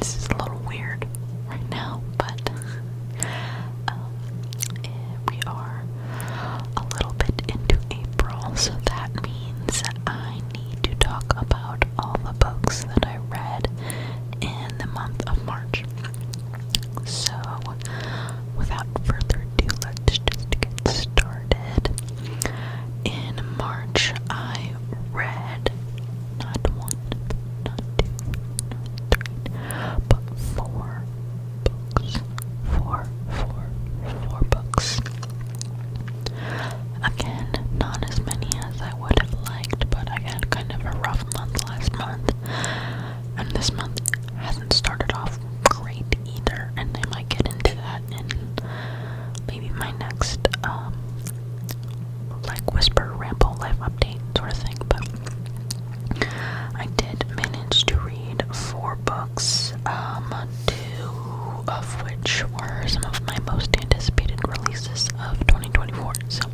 This is a little weird right now, but we are a little bit into April, so that means I need to talk about all the books that I read in the month of March. So, without further ado, let's just get started. In March, I read not one, not two, not three, but four books. Four books. Again, not as many as I would have liked, but I had kind of a rough month last month, and this month hasn't started off great either, and I might get into that in maybe my next like whisper ramble life update sort of thing. But I did manage to read 4 books, 2 of which were some of my most anticipated releases of 2024. So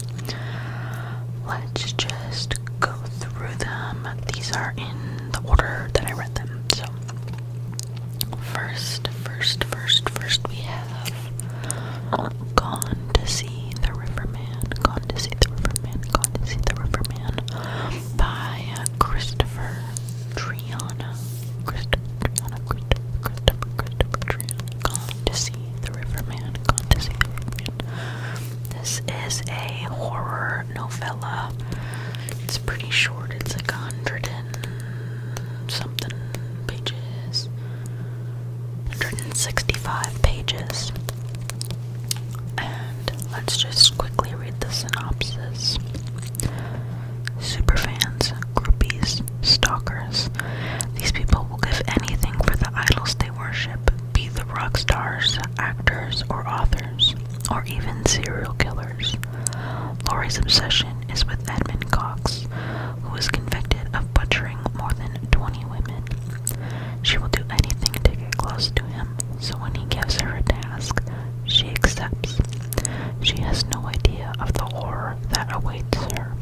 let's just go through them. These are in the order that I read them. So first we have Gone to See the Riverman, Gone to See the Riverman, Gone to See the Riverman by Christopher Triana. Gone to See the Riverman, Gone to See the Riverman. This is a horror novella. It's pretty short. It's like 100 and something pages. 165 pages. And let's just quickly read the synopsis. Superfans, groupies, stalkers. These people will give anything for the idols they worship, be the rock stars, actors, or authors, or even serial killers. Laurie's obsession is with Edmund Cox, who is convicted of butchering more than 20 women. She will do anything to get close to him, so when he gives her a task, she accepts. She has no idea of the horror that awaits her.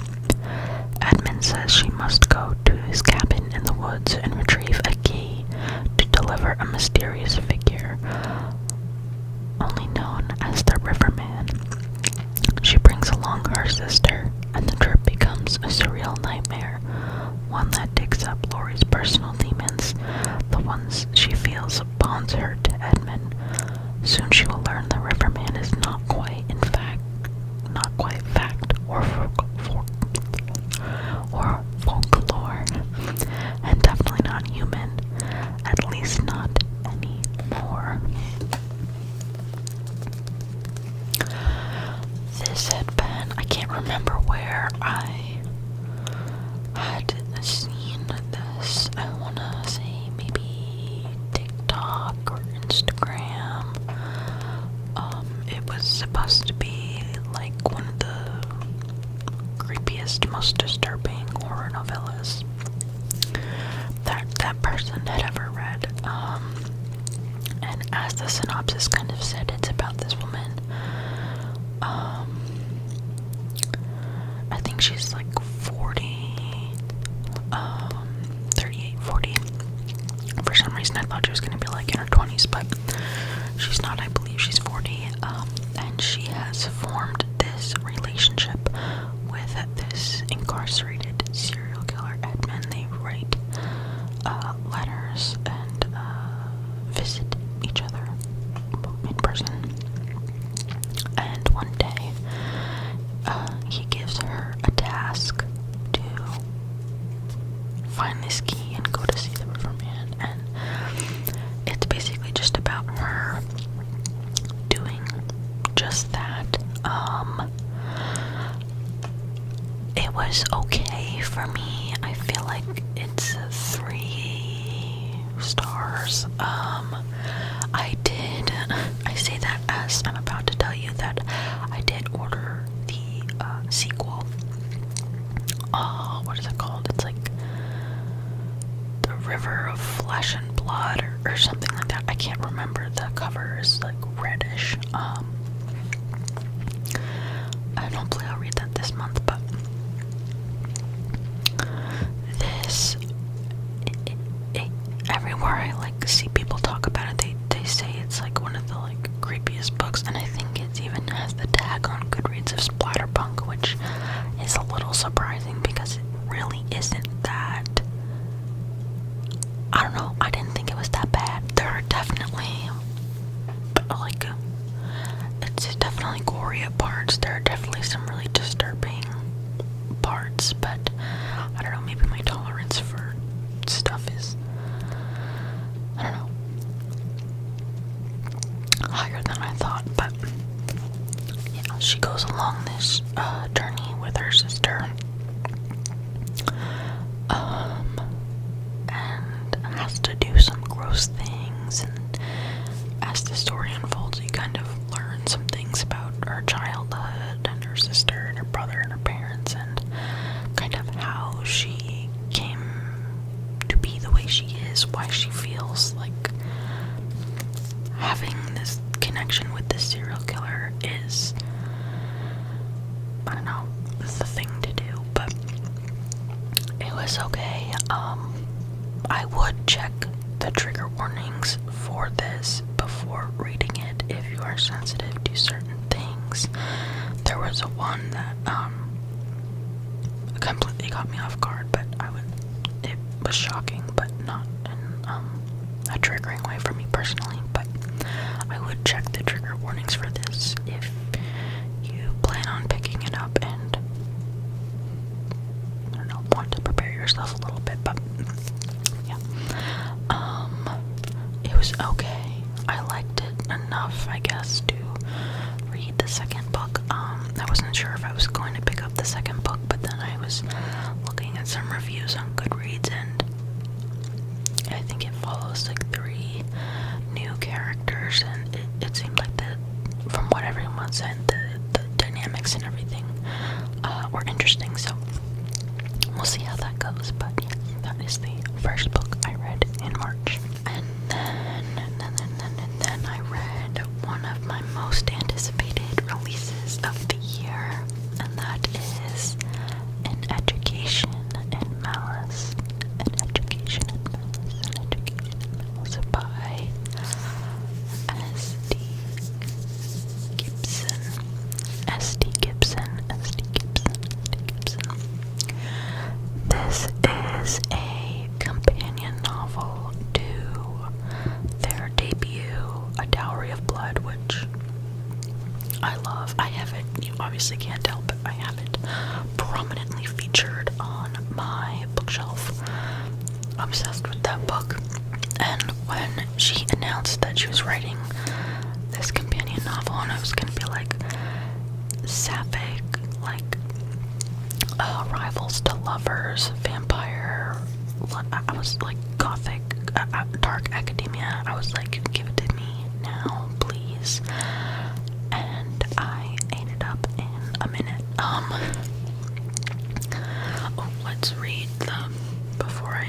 Edmund says she must go to his cabin in the woods and retrieve a key to deliver a mysterious figure, only known as the Riverman. She brings along her sister, and the trip becomes a surreal nightmare, one that digs up Laurie's personal demons, the ones she feels bonds her to Edmund. Soon she will learn the Riverman is not quite fact or folklore, and definitely not human, at least not anymore. This had been, I can't remember where I had seen this. I wanna say maybe TikTok or Instagram. It was supposed to be like one of the creepiest, most disturbing horror novellas that person had ever read. And as the synopsis kind of said, it's about this woman. I think she's like 40, 38, 40. For some reason I thought she was going to be like in her 20s, but she's not. I believe she's 40. And she has formed this relationship with this incarcerated serial killer, Edmund. They write letters and visit each other in person. And one day, he gives her a task to find this key and go to see the Riverman. And it's basically just about her doing just that. It was okay for me. I feel like it's 3 stars. I say that as I'm about to tell you that I did order the sequel. What is it called? It's like The River of Flesh and Blood or something like that. I can't remember. The cover is like reddish. And hopefully I'll read that this month, but this everywhere I like see people talk about parts. There are definitely some really disturbing parts, but I don't know, maybe my tolerance for stuff is, I don't know, higher than I thought. But yeah, she goes along this journey with her sister, and has to do some gross things, and as the story unfolds, you kind of learn some things about her childhood and her sister and her brother and her parents, and kind of how she came to be the way she is, why she feels like having this connection with this serial killer is, I don't know, is the thing to do. But it was okay. I would check the trigger warnings for this before reading it if you are sensitive to certain things. There was a one that completely caught me off guard, but it was shocking, but not in a triggering way for me personally. But I would check the trigger warnings for this if you plan on picking it up and, I don't know, want to prepare yourself a little bit. But yeah, it was okay. I liked it enough, I guess, to read the second book. I wasn't sure if I was going to pick up the second book, but then I was looking at some reviews on Goodreads, and I think it follows like 3 new characters, and it seemed like from what everyone said, the dynamics and everything were interesting, so we'll see how that goes. But yeah, that is the first book I read in March. And then I read one of my most anticipated releases of the year, and that is An Education in Malice. An Education in Malice. An Education in Malice by S.D. Gibson. S.D. Gibson. S.D. Gibson. S.D. Gibson. This is a companion novel to their debut, A Dowry of Blood, which I love. I have it, you obviously can't tell, but I have it prominently featured on my bookshelf. Obsessed with that book. And when she announced that she was writing this companion novel, and I was gonna be like sapphic, like rivals to lovers, vampire, I was like gothic, dark academia. I was like, give it to me now, please. And I ate it up in a minute. Let's read them before I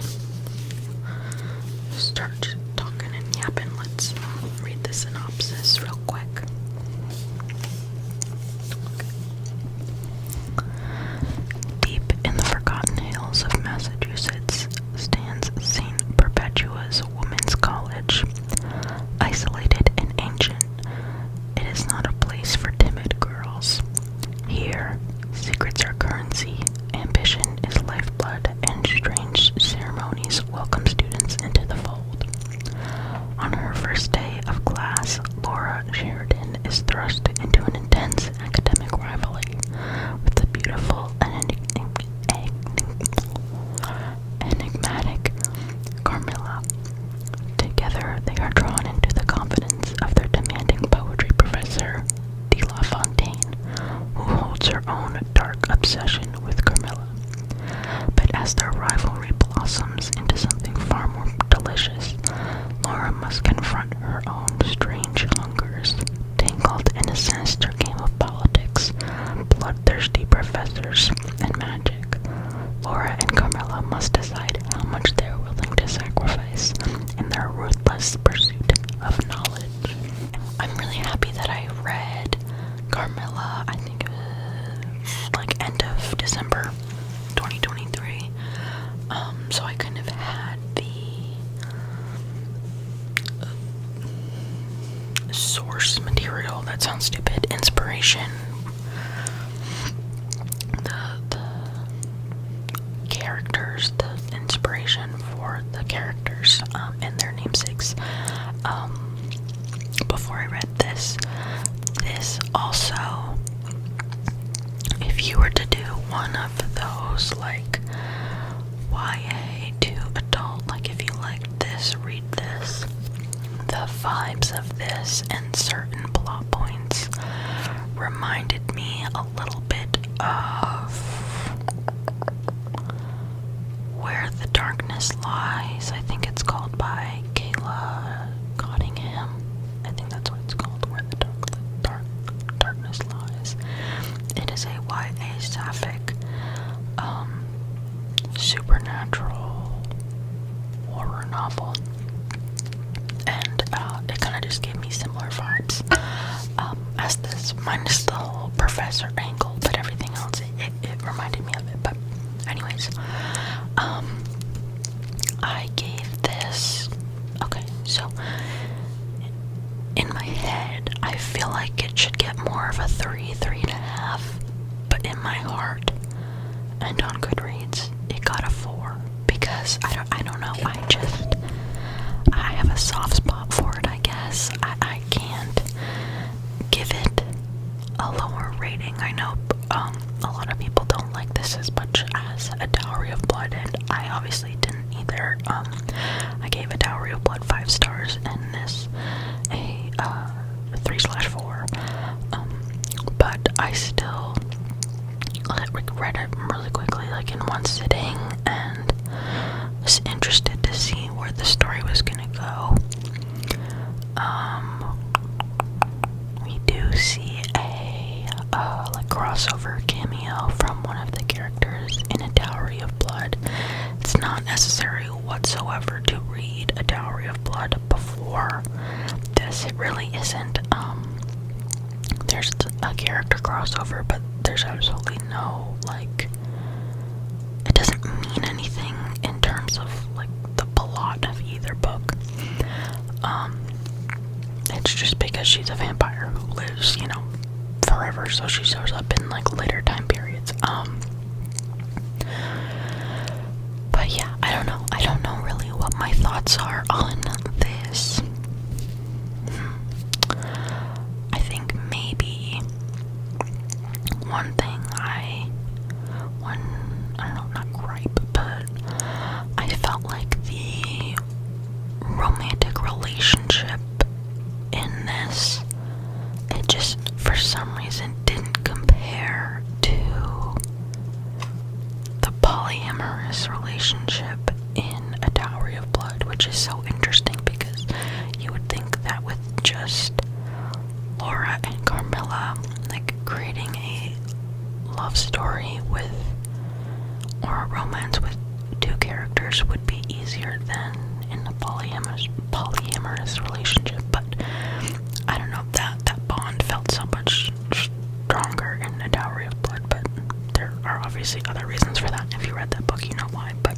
start talking and yapping. Let's read the synopsis real quick. Deep in the forgotten hills of Massachusetts stands St. Perpetua's Women's College. Isolated and ancient, it is not a place for timid girls. Here, secrets are currency, ambition is lifeblood, and strange ceremonies welcome students into the fold. On her first day of class, Laura Sheridan is thrust into an intense academic rivalry with the beautiful and enigmatic Carmilla. Together, they are drawn into the confidence of their demanding poetry professor, De La Fontaine, who holds her own dark obsession with Carmilla. But as their rivalry blossoms into something far more delicious, Laura must confront her own strange hungers, tangled in a sinister game of politics, bloodthirsty professors, and magic. Laura and Carmilla must decide how much they are willing to sacrifice in their ruthless pursuit of knowledge. I'm really happy that I read Carmilla, I think it was like end of December 2023. So I kind of had the source material, that sounds stupid, inspiration, the characters, the inspiration for the characters and their namesakes before I read this. This also you were to do one of those, like, YA to adult, like if you liked this, read this, the vibes of this and certain plot points reminded me a little bit of Where the Darkness Lies. I think it's called by Kayla Cottingham. I think that's what it's called, Where the Darkness Lies. It is a YA sapphic, supernatural horror novel, and it kind of just gave me similar vibes as this, minus the whole professor angle, but everything else, it reminded me of it. But anyways, I gave this, okay, so in my head, I feel like it should get more of a 3.5, but in my heart and on Goodreads, it got a 4, because I don't know, I have a soft spot for it, I guess. I can't give it a lower rating. I know a lot of people don't like this as much as A Dowry of Blood, and I obviously didn't either. I gave A Dowry of Blood 5 stars, and this a 3/4. But I still read it really quickly, like in one sitting, and was interested to see where the story was gonna go. We do see a like crossover cameo from one of the characters in A Dowry of Blood. It's not necessary whatsoever to read A Dowry of Blood before this. It really isn't. There's a character crossover, but there's absolutely no, like, it doesn't mean anything in terms of, like, the plot of either book. It's just because she's a vampire who lives, you know, forever, so she shows up in, like, later time periods. But yeah, I don't know really what my thoughts are on this. I think maybe one thing I don't know, not gripe, but I felt like the romantic relationship in this, it just, for some reason, didn't compare to the polyamorous relationship in A Dowry of Blood, which is so interesting because you would think that with just Laura and Carmilla, like, creating a love story with, or a romance with two characters would be easier than in a polyamorous relationship, but I don't know, that bond felt so much stronger in A Dowry of Blood, but there are obviously other reasons for that. If you read that book, you know why. But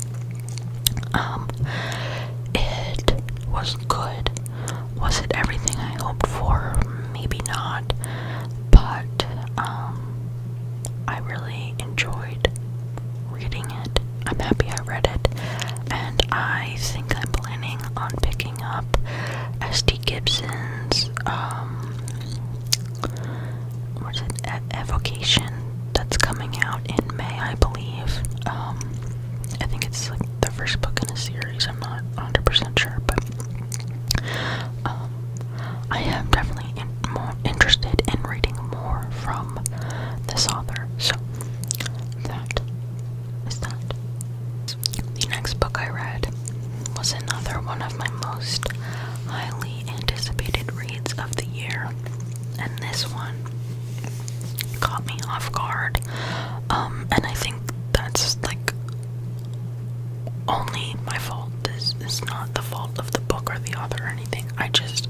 it was good. Was it everything I hoped for? Maybe not, but I really enjoyed reading it. I'm happy I read it, and I think I'm planning on picking up S.T. Gibson's what's it, Evocation, that's coming out in May, I believe. I think it's like the first book in a series. I'm not 100% sure, but I am definitely more interested in reading more from this author. So that is that. The next book I read was another one of my most highly anticipated reads of the year, and this one caught me off guard, and I think that's, like, only my fault. This is not the fault of the book or the author or anything. I just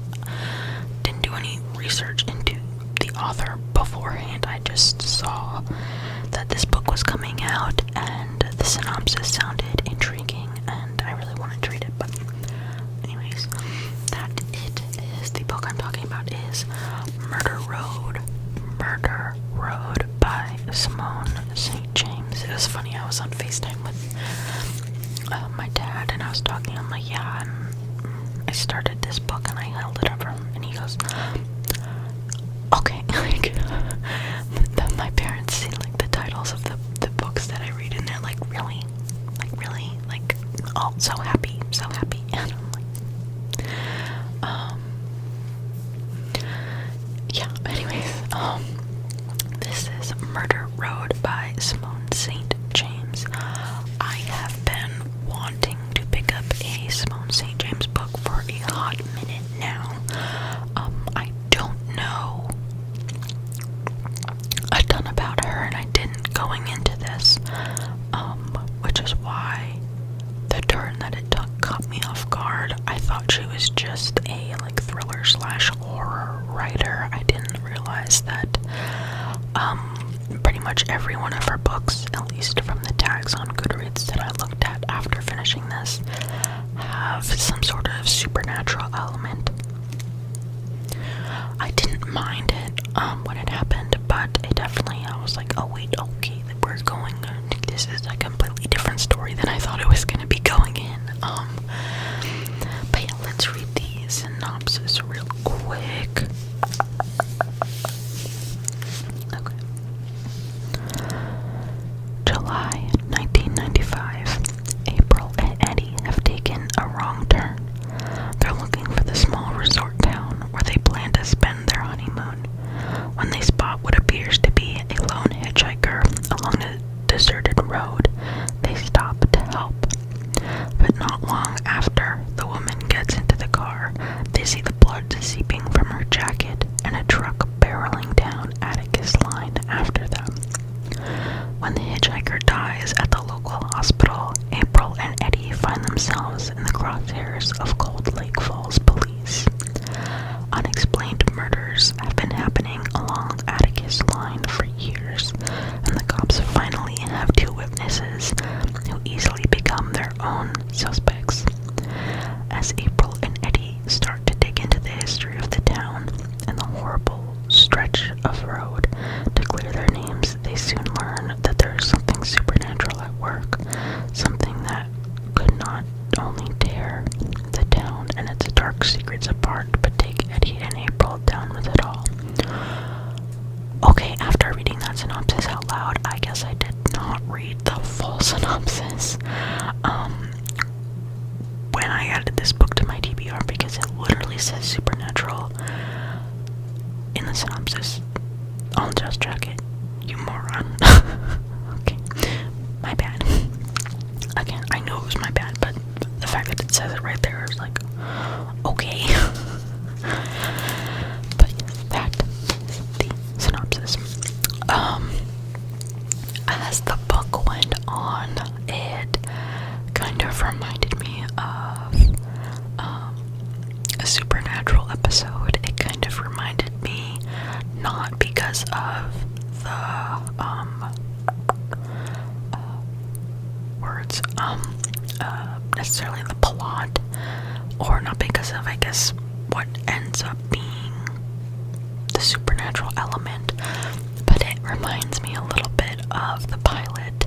didn't do any research into the author beforehand. I just saw that this book was coming out, and the synopsis sounded intriguing, and I really wanted to read it. But anyways, that it is. The book I'm talking about is Murder Road by Simone St. James. It was funny, I was on FaceTime with my dad, and I was talking, I'm like, yeah, I started this book, and I held it up for him, and he goes, okay, like, my parents see, like, the title all so happy, and I'm like, yeah, anyways, this is Murder Road by Simone St. James. I have been wanting to pick up a Simone St. James book for a hot minute now. I don't know a ton about her, and I didn't going into this, which is why the turn that it took caught me off guard. I thought she was just a like thriller / horror writer. I didn't realize that pretty much every one of her books, at least from the tags on Goodreads that I looked at after finishing this, have some sort of supernatural element. I didn't mind it when it happened, but it definitely, I was like, oh wait, okay, we're going, this is a completely different story than I thought it was going to be going in. But yeah, let's read the synopsis real quick. Okay. July 1995. April and Eddie have taken a wrong turn. They're looking for the small resort town where they plan to spend their honeymoon when they spot what appears to be a lone hitchhiker along a deserted road. They stop to help. But not long after the woman gets into the car, they see the blood seeping from her jacket and a truck barreling down Atticus Line after them. When the hitchhiker dies at the local hospital, April and Eddie find themselves in the crosshairs of Cold Lake Falls police. Unexplained murders have been happening along Atticus Line for years, and the cops finally have two witnesses who easily become their own suspects. As April and Eddie start to dig into the history of the town and the horrible stretch of road to clear their names, they soon learn that there is something supernatural at work, something that could not only tear the town and its dark secrets apart, but take Eddie and April down with it all. Okay, after reading that synopsis out loud, I guess I did not read the full synopsis. When I added this book to my TBR, because it literally says supernatural in the synopsis. I'll just check it, you moron. Okay, my bad. Again, I know it was my bad, but the fact that it says it right there is like, okay. But yes, that is the synopsis. As the book went on, it kind of reminded me of a supernatural episode. It kind of reminded me, not because of the words, necessarily the plot, or not because of, I guess, what ends up being the supernatural element, but it reminds me a little bit of the pilot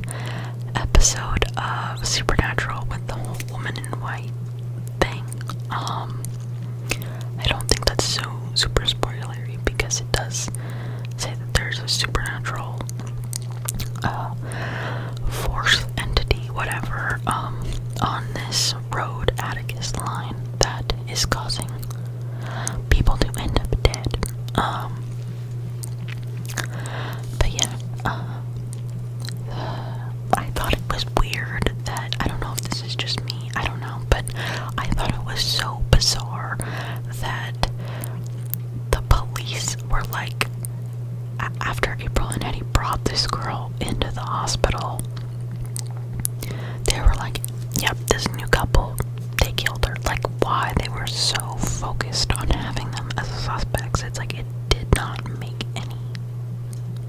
episode of Supernatural with the whole woman in white thing. I don't think that's so super spoilery, because it does say that there's a supernatural force, entity, whatever, on this road, Atticus Line, that is causing people to end up dead. But yeah, I thought it was weird that, I don't know if this is just me, I don't know, but I thought it was so bizarre that the police were like, after April and Eddie brought this girl into the hospital, they were like, yep, this new couple, they killed her. Like, why they were so focused on having them as suspects, it's like, it did not make any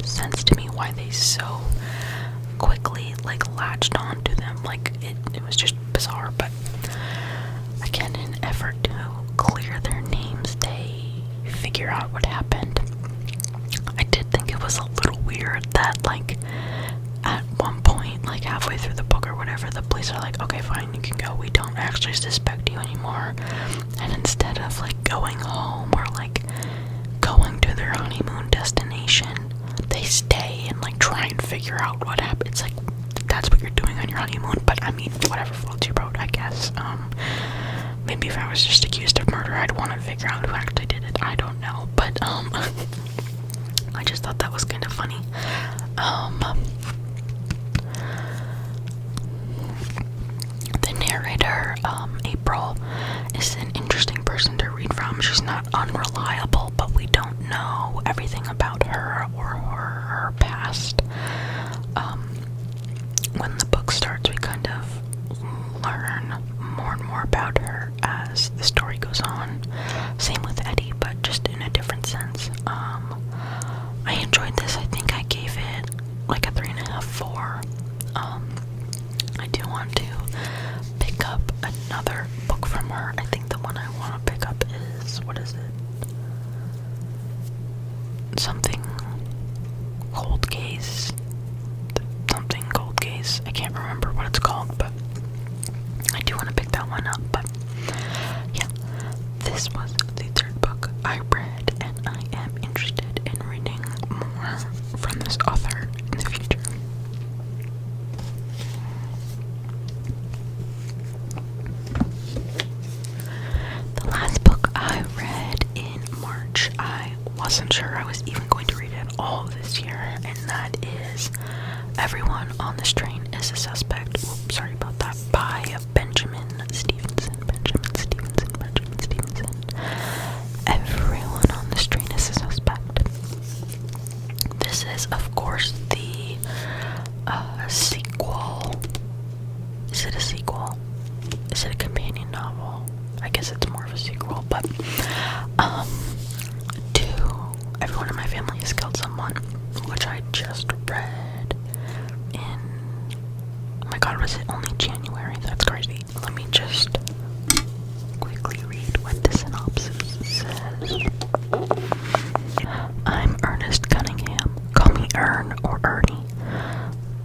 sense to me why they so quickly, like, latched on to them. Like, it was just bizarre. But again, in an effort to clear their names, they figure out what happened. I did think it was a little weird that, like, at one point, like halfway through the book or whatever, the police are like, okay, fine, you can go, we don't actually suspect you anymore. And instead of like going home or like going to their honeymoon destination, they stay and like try and figure out what happened. It's like, that's what you're doing on your honeymoon, but I mean, whatever floats your boat, I guess. guess. Maybe if I was just accused of murder, I'd want to figure out who actually did it. I don't know, but I just thought that was kind of funny. The narrator, April, is an interesting person to read from. She's not unreliable, but we don't know everything about her or her past. When the book starts, we kind of learn more and more about her as the story goes on. Same with Eddie, but just in a different sense. I enjoyed this. I think I gave it like a 3.5, 4. I do want to pick up another book from her. I think the one I want to pick up is, what is it? Something Cold Gaze. Something Cold Gaze. I can't remember what it's called, but I do want to pick that one up. But yeah, this was the third book I read, and I am interested in reading more from this author in the future. The last book I read in March, I wasn't sure I was even going to read it all this year, and that is Everyone on This Train is a Suspect. Oops, sorry about that. By Benjamin Stevenson. Everyone on This Train is a Suspect. This is, of course, the sequel. Is it a sequel? Is it a companion novel? I guess it's more of a sequel, but to Everyone in My Family Has Killed Someone, which I just read in, oh my god, was it only January? That's crazy. Let me just quickly read what the synopsis says. I'm Ernest Cunningham. Call me Ern or Ernie.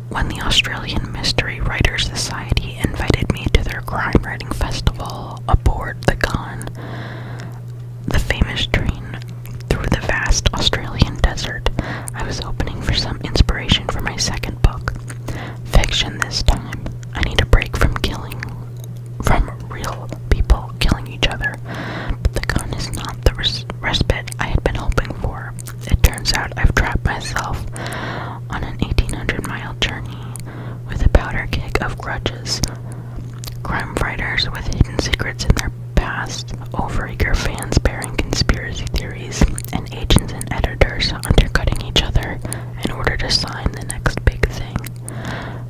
When the Australian Mystery Writers Society invited me to their crime writing festival aboard the Gone, the famous train through the vast Australian desert, I was opening for some inspiration for my second book. Fiction this time. I need a break from real people killing each other. But the Gone is not the respite I had been hoping for. It turns out I've trapped myself on an 1,800-mile journey with a powder keg of grudges. Crime writers with hidden secrets in their past, overeager fans bearing conspiracy theories, and agents and editors undercutting each other in order to sign the next big thing.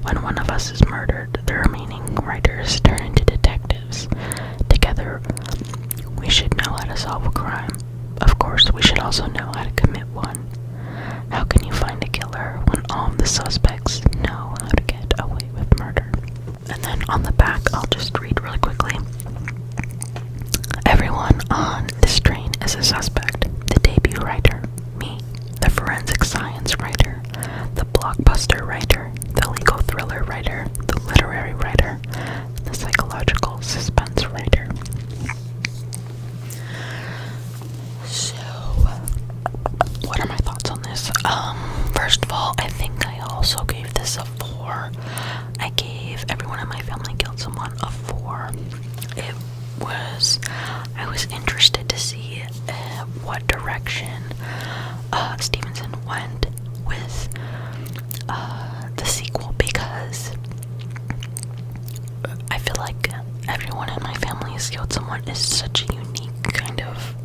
When one of us is murdered, the remaining writers turn into detectives. Together, we should know how to solve a crime. Of course, we should also know how to commit one. How can you find a killer when all of the suspects know how to get away with murder? And then on the back, I'll just read really quickly. Everyone on this train is a suspect. The debut writer, me. The forensic science writer. The blockbuster writer. The legal thriller writer. The literary writer. The psychological suspense writer. So, what are my thoughts on this? First of all, I think I also gave this a 4. I gave Everyone in My Family Killed Someone a 4. I was interested to see what direction Stevenson went with the sequel, because I feel like Everyone in My Family Has Killed Someone is such a unique kind of,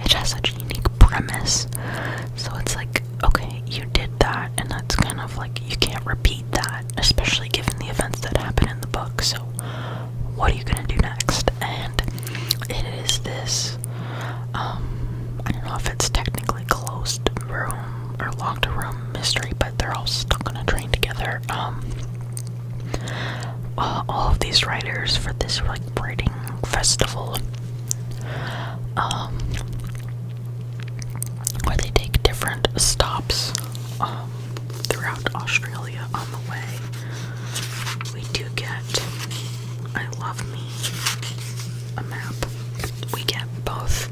it has such a unique premise, so it's like, okay, you did that, and that's kind of like, you can't repeat that, especially given the events that happen in the book, so what are you gonna do next? And it is this, I don't know if it's technically closed room or locked room mystery, but they're all stuck on a train together. All of these writers for this like writing festival, where they take different stops throughout Australia on the way. We do get, I love me a map. We get both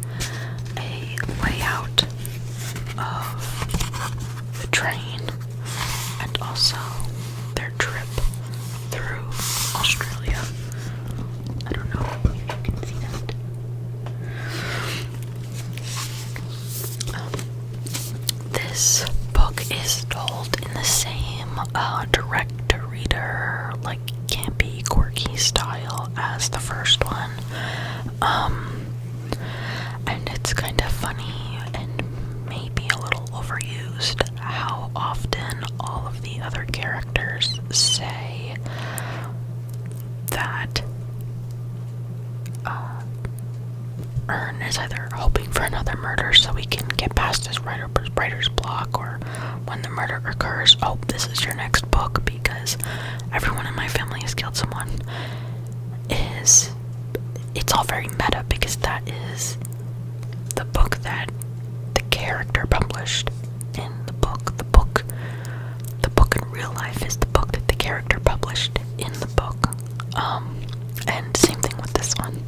a layout of the train and also their trip through Australia, this book is told in the same direct-to-reader, like campy, quirky style as the first one. And it's kind of funny and maybe a little overused how often all of the other characters say that Ern is either hoping for another murder so he can get past his writer's block, or when the murder occurs, oh, this is your next book because everyone in my family has killed someone. It's all very meta because that is the book that the character published in the book. The book in real life is the book that the character published in the book. And same thing with this one.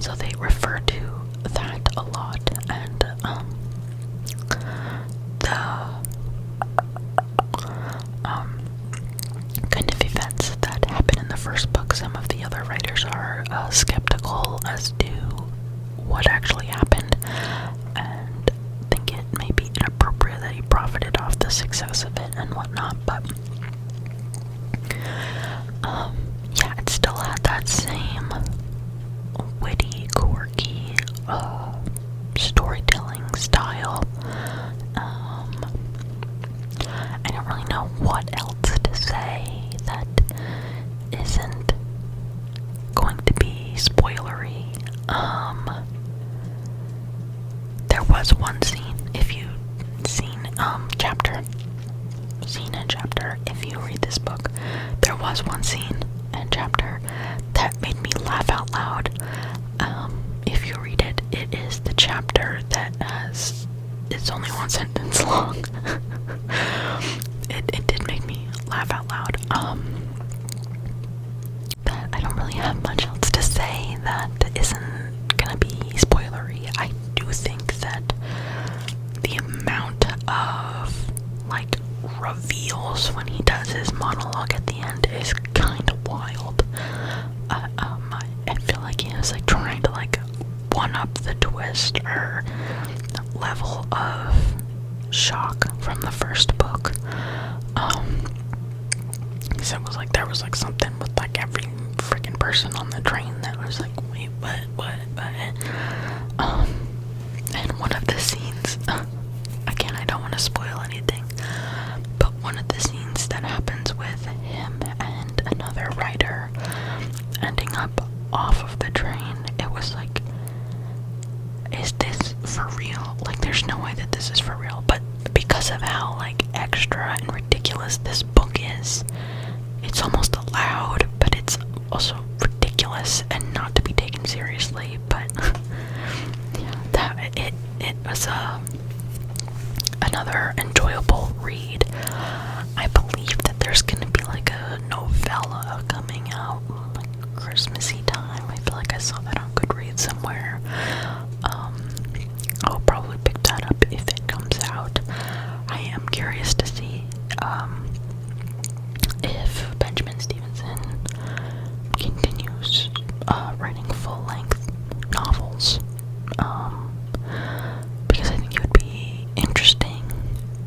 So they refer to that a lot, and the kind of events that happen in the first book, some of the other writers are skeptical as to what actually happened, and think it may be inappropriate that he profited off the success of it and whatnot, but yeah, it still had that same witty, quirky storytelling style. I don't really know what else to say that isn't going to be spoilery. There was one scene, if you've seen scene and chapter, if you read this book, there was one scene and chapter that made me laugh out loud. If you read it, it is the chapter that it's only one sentence long. It did make me laugh out loud. That I don't really have much else to say that isn't gonna be spoilery. I do think that the amount of like reveals when he does his monologue at the end is kind of wild. I feel like he was like trying to like one up the twist or level of shock from the first book. So it was like there was like something with like every freaking person on the train that was like, wait, what? And one of the scenes, again, I don't want to spoil anything, but one of the scenes that happens with him and another writer ending up off of the train, it was like, is this for real? Like, there's no way that this is for real, but because of how like extra and ridiculous this book is, it's almost allowed, but it's also ridiculous and not to be taken seriously. But yeah, it was another enjoyable read. I believe that there's gonna be like a novella coming out like Christmassy time. I feel like I saw that on Goodreads somewhere. I'll probably pick that up if it comes out. I am curious to see if Benjamin Stevenson continues writing full-length novels, because I think it would be interesting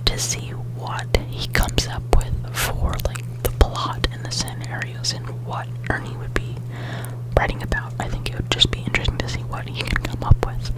to see what he comes up with for like the plot and the scenarios and what Ernie would be writing about. I think it would just be interesting to see what he can come up with.